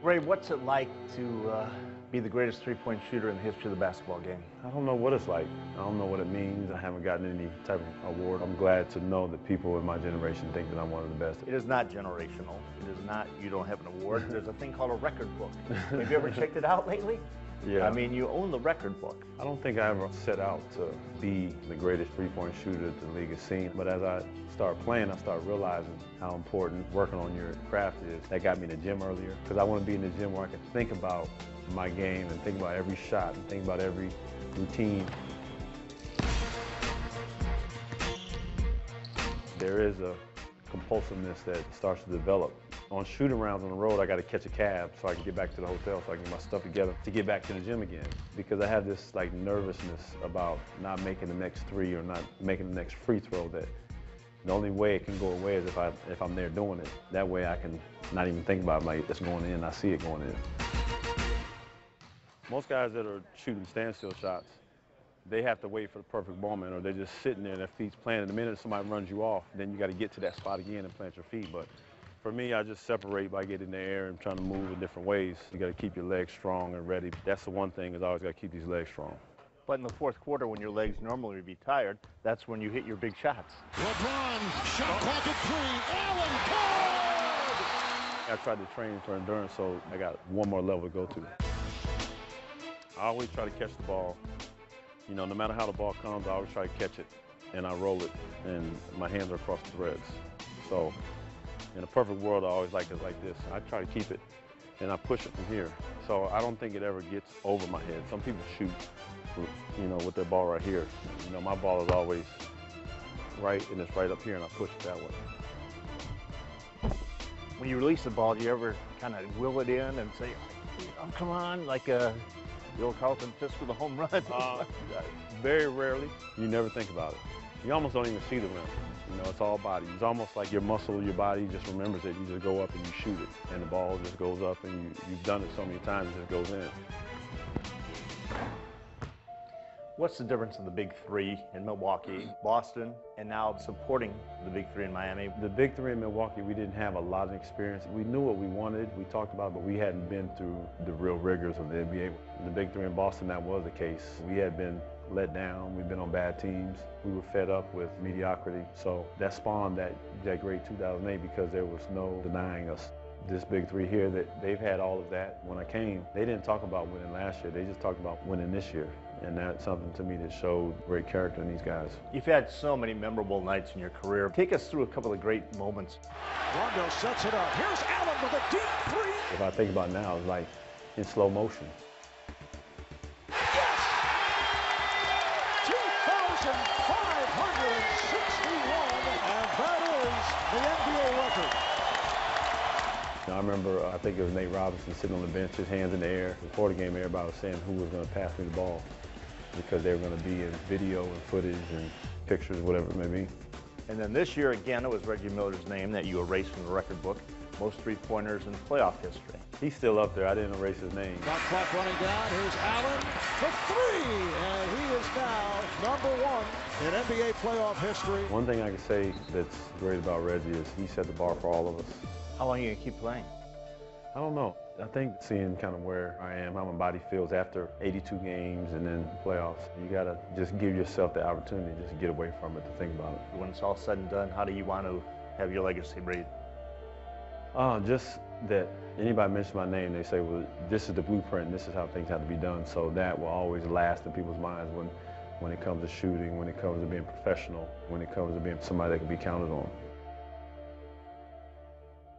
Ray, what's it like to be the greatest three-point shooter in the history of the basketball game? I don't know what it's like. I don't know what it means. I haven't gotten any type of award. I'm glad to know that people in my generation think that I'm one of the best. It is not generational. It is not, you don't have an award. There's a thing called a record book. Have you ever checked it out lately? Yeah. I mean, you own the record book. I don't think I ever set out to be the greatest three-point shooter that the league has seen. But as I start playing, I start realizing how important working on your craft is. That got me in the gym earlier, because I want to be in the gym where I can think about my game and think about every shot and think about every routine. There is a compulsiveness that starts to develop. On shooting rounds on the road, I got to catch a cab so I can get back to the hotel, so I can get my stuff together to get back to the gym again. Because I have this like nervousness about not making the next three or not making the next free throw, that the only way it can go away is if I'm there doing it. That way I can not even think about it, like it's going in, I see it going in. Most guys that are shooting standstill shots, they have to wait for the perfect moment, or they're just sitting there, their feet's planted. The minute somebody runs you off, then you got to get to that spot again and plant your feet. But for me, I just separate by getting in the air and trying to move in different ways. You got to keep your legs strong and ready. That's the one thing, is I always got to keep these legs strong. But in the fourth quarter, when your legs normally would be tired, that's when you hit your big shots. LeBron, shot clock at 3, Allen, good! I tried to train for endurance, so I got one more level to go to. I always try to catch the ball. You know, no matter how the ball comes, I always try to catch it, and I roll it, and my hands are across the threads. So in a perfect world, I always like it like this. I try to keep it, and I push it from here. So I don't think it ever gets over my head. Some people shoot, you know, with their ball right here. You know, my ball is always right, and it's right up here, and I push it that way. When you release the ball, do you ever kind of will it in and say, oh, come on, like the old Carlton Fisk with a home run? Very rarely. You never think about it. You almost don't even see the rim. You know, it's all body. It's almost like your muscle, your body just remembers it. You just go up and you shoot it, and the ball just goes up, and you've done it so many times, it just goes in. What's the difference in the big three in Milwaukee, Boston, and now supporting the big three in Miami? The big three in Milwaukee, we didn't have a lot of experience. We knew what we wanted, we talked about it, but we hadn't been through the real rigors of the NBA. The big three in Boston, that was the case. We had been let down, we've been on bad teams. We were fed up with mediocrity. So that spawned that great 2008, because there was no denying us. This big three here, that they've had all of that. When I came, they didn't talk about winning last year, they just talked about winning this year. And that's something to me that showed great character in these guys. You've had so many memorable nights in your career. Take us through a couple of great moments. Rondo sets it up. Here's Allen with a deep three. If I think about it now, it's like in slow motion. Yes! 2,561, and that is the NBA record. I remember, I think it was Nate Robinson sitting on the bench, his hands in the air. Before the game, everybody was saying who was going to pass me the ball, because they were going to be in video and footage and pictures, whatever it may be. And then this year, again, it was Reggie Miller's name that you erased from the record book. Most three-pointers in playoff history. He's still up there. I didn't erase his name. Shot clock running down. Here's Allen for three, and he is now #1 in NBA playoff history. One thing I can say that's great about Reggie is he set the bar for all of us. How long are you going to keep playing? I don't know. I think seeing kind of where I am, how my body feels after 82 games and then playoffs, you got to just give yourself the opportunity to just get away from it, to think about it. When it's all said and done, how do you want to have your legacy read? Just that anybody mentions my name, they say, well, this is the blueprint, this is how things have to be done. So that will always last in people's minds when it comes to shooting, when it comes to being professional, when it comes to being somebody that can be counted on.